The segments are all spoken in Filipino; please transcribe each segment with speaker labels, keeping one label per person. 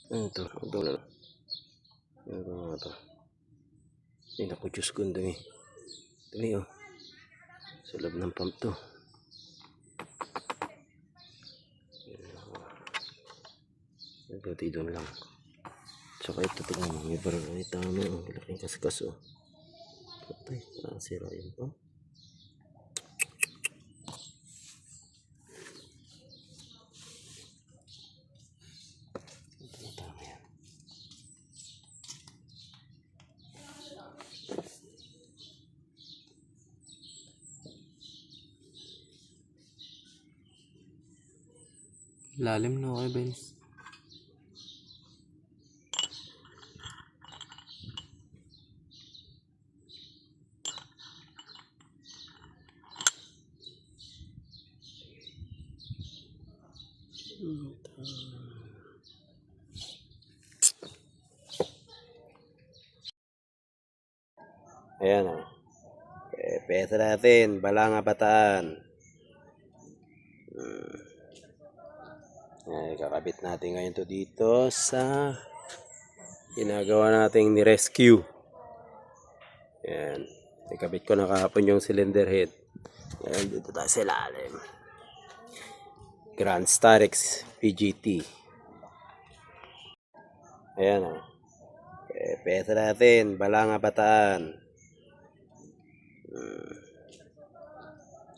Speaker 1: Ito, ito na. Ito nga ito. Ay, naku, Diyos ko, ang dami. Dami, oh. Sa loob ng pump to. Nagati doon lang. Tsaka ito, tingnan mo. May barang ay tama, oh. Laking kaskas, oh. Patay, parang sira yun pa. Lalim na okay, Benz. Ayan, oh. Pesa natin, Balanga Bataan. Ay, kakabit natin ngayon to dito sa ginagawa nating ni-rescue. Ayan. Ikabit ko na kahapon yung cylinder head. Ayan, dito tayo sa ilalim. Grand Starex PGT. Ayan, oh. Pesa natin, Balanga Bataan.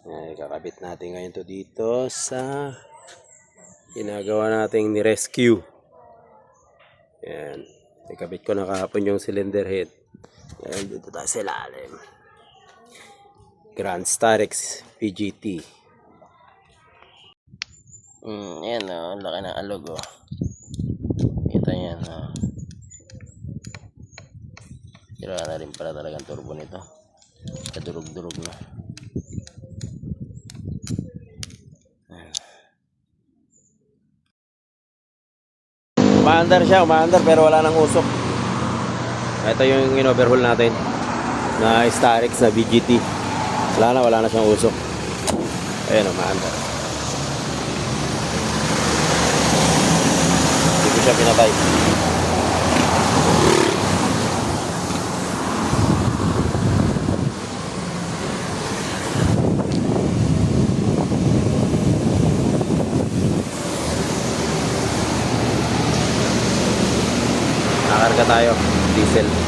Speaker 1: Ay, kakabit natin ngayon to dito sa ginagawa nating ni-rescue. Ayan. Ikabit ko na kahapon yung cylinder head. Ayan, dito tayo sa ilalim. Grand Starex PGT. Ayan, oh, laki ng alog, oh. Kita yan, oh. Tira na rin pala talagang turbo nito. Kadurog-durog na. Umaandar siya, umaandar pero wala nang usok. Ito yung in-overhaul natin na Starex na VGT. Wala na siyang usok. Ayan, umaandar. Hindi ko siya pinatay. Nakarga tayo, diesel.